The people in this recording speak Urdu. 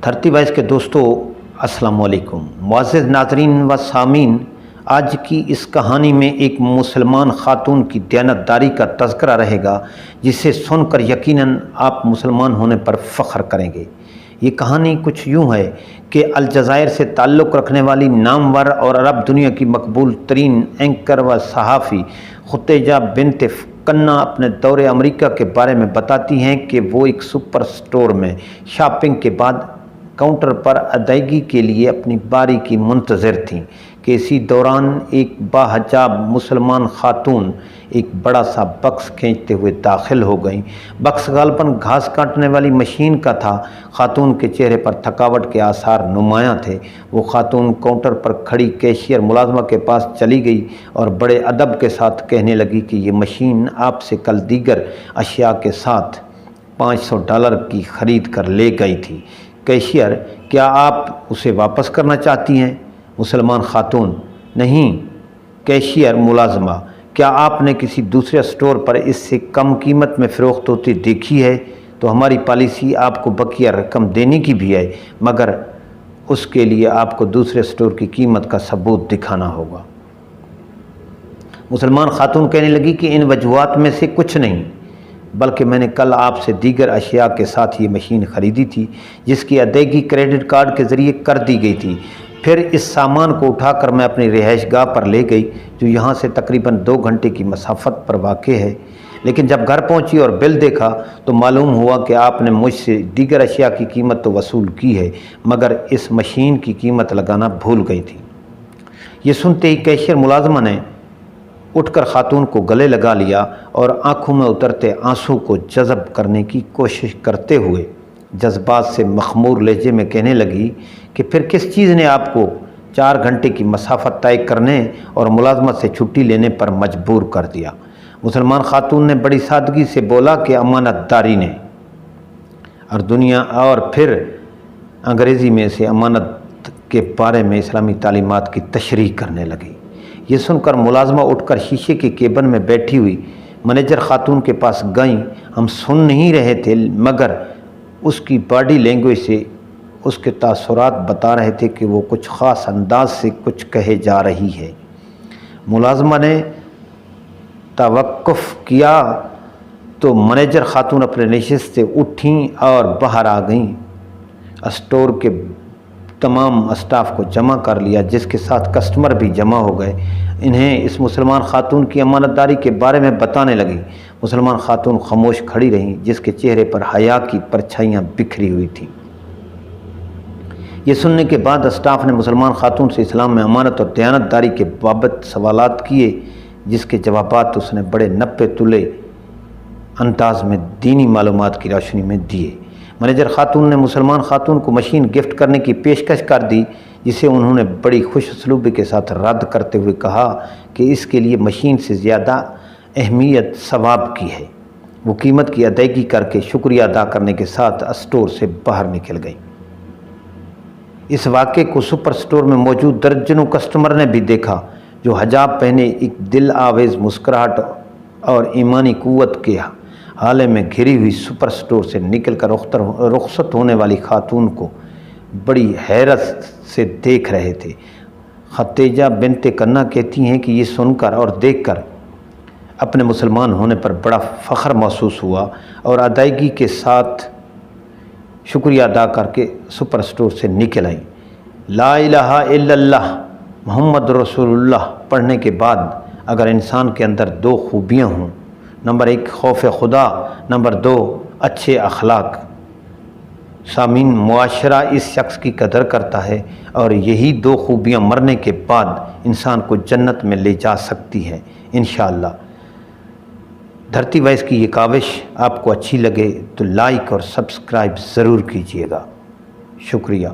دھرتی وائس کے دوستو السلام علیکم۔ معزز ناظرین و سامعین، آج کی اس کہانی میں ایک مسلمان خاتون کی دیانتداری کا تذکرہ رہے گا جسے سن کر یقیناً آپ مسلمان ہونے پر فخر کریں گے۔ یہ کہانی کچھ یوں ہے کہ الجزائر سے تعلق رکھنے والی نامور اور عرب دنیا کی مقبول ترین اینکر و صحافی خدیجہ بنت کنہ اپنے دور امریکہ کے بارے میں بتاتی ہیں کہ وہ ایک سپر سٹور میں شاپنگ کے بعد کاؤنٹر پر ادائیگی کے لیے اپنی باری کی منتظر تھیں کہ اسی دوران ایک باحجاب مسلمان خاتون ایک بڑا سا بکس کھینچتے ہوئے داخل ہو گئیں۔ بکس غالباً گھاس کاٹنے والی مشین کا تھا۔ خاتون کے چہرے پر تھکاوٹ کے آثار نمایاں تھے۔ وہ خاتون کاؤنٹر پر کھڑی کیشیئر ملازمہ کے پاس چلی گئی اور بڑے ادب کے ساتھ کہنے لگی کہ یہ مشین آپ سے کل دیگر اشیاء کے ساتھ $500 کی خرید کر لے گئی تھی۔ کیشیئر: کیا آپ اسے واپس کرنا چاہتی ہیں؟ مسلمان خاتون: نہیں۔ کیشیئر ملازمہ: کیا آپ نے کسی دوسرے سٹور پر اس سے کم قیمت میں فروخت ہوتی دیکھی ہے؟ تو ہماری پالیسی آپ کو بقیہ رقم دینے کی بھی ہے، مگر اس کے لیے آپ کو دوسرے سٹور کی قیمت کا ثبوت دکھانا ہوگا۔ مسلمان خاتون کہنے لگی کہ ان وجوہات میں سے کچھ نہیں، بلکہ میں نے کل آپ سے دیگر اشیاء کے ساتھ یہ مشین خریدی تھی جس کی ادائیگی کریڈٹ کارڈ کے ذریعے کر دی گئی تھی۔ پھر اس سامان کو اٹھا کر میں اپنی رہائش گاہ پر لے گئی جو یہاں سے تقریباً 2 گھنٹے کی مسافت پر واقع ہے، لیکن جب گھر پہنچی اور بل دیکھا تو معلوم ہوا کہ آپ نے مجھ سے دیگر اشیاء کی قیمت تو وصول کی ہے، مگر اس مشین کی قیمت لگانا بھول گئی تھی۔ یہ سنتے ہی کیشیئر ملازمہ نے اٹھ کر خاتون کو گلے لگا لیا اور آنکھوں میں اترتے آنسو کو جذب کرنے کی کوشش کرتے ہوئے جذبات سے مخمور لہجے میں کہنے لگی کہ پھر کس چیز نے آپ کو 4 گھنٹے کی مسافت طے کرنے اور ملازمت سے چھٹی لینے پر مجبور کر دیا؟ مسلمان خاتون نے بڑی سادگی سے بولا کہ امانت داری نے، اور پھر انگریزی میں سے امانت کے بارے میں اسلامی تعلیمات کی تشریح کرنے لگی۔ یہ سن کر ملازمہ اٹھ کر شیشے کے کیبن میں بیٹھی ہوئی مینیجر خاتون کے پاس گئیں۔ ہم سن نہیں رہے تھے، مگر اس کی باڈی لینگویج سے اس کے تاثرات بتا رہے تھے کہ وہ کچھ خاص انداز سے کچھ کہے جا رہی ہے۔ ملازمہ نے توقف کیا تو مینیجر خاتون اپنے نشست سے اٹھیں اور باہر آ گئیں۔ اسٹور کے تمام اسٹاف کو جمع کر لیا، جس کے ساتھ کسٹمر بھی جمع ہو گئے۔ انہیں اس مسلمان خاتون کی امانت داری کے بارے میں بتانے لگی۔ مسلمان خاتون خاموش کھڑی رہیں، جس کے چہرے پر حیا کی پرچھائیاں بکھری ہوئی تھیں۔ یہ سننے کے بعد اسٹاف نے مسلمان خاتون سے اسلام میں امانت اور دیانت داری کے بابت سوالات کیے، جس کے جوابات اس نے بڑے نپے تلے انداز میں دینی معلومات کی روشنی میں دیے۔ مینیجر خاتون نے مسلمان خاتون کو مشین گفٹ کرنے کی پیشکش کر دی، جسے انہوں نے بڑی خوش اسلوبی کے ساتھ رد کرتے ہوئے کہا کہ اس کے لیے مشین سے زیادہ اہمیت ثواب کی ہے۔ وہ قیمت کی ادائیگی کر کے شکریہ ادا کرنے کے ساتھ اسٹور سے باہر نکل گئی۔ اس واقعے کو سپر سٹور میں موجود درجنوں کسٹمر نے بھی دیکھا، جو حجاب پہنے ایک دل آویز مسکراہٹ اور ایمانی قوت کے حالے میں گھری ہوئی سپر سٹور سے نکل کر رخصت ہونے والی خاتون کو بڑی حیرت سے دیکھ رہے تھے۔ خدیجہ بنت کنہ کہتی ہیں کہ یہ سن کر اور دیکھ کر اپنے مسلمان ہونے پر بڑا فخر محسوس ہوا اور ادائیگی کے ساتھ شکریہ ادا کر کے سپر سٹور سے نکل آئیں۔ لا الہ الا اللہ محمد رسول اللہ پڑھنے کے بعد اگر انسان کے اندر 2 خوبیاں ہوں، نمبر 1 خوف خدا، نمبر 2 اچھے اخلاق، سامعین، معاشرہ اس شخص کی قدر کرتا ہے اور یہی 2 خوبیاں مرنے کے بعد انسان کو جنت میں لے جا سکتی ہیں انشاءاللہ۔ دھرتی وائس کی یہ کاوش آپ کو اچھی لگے تو لائک اور سبسکرائب ضرور کیجیے گا۔ شکریہ۔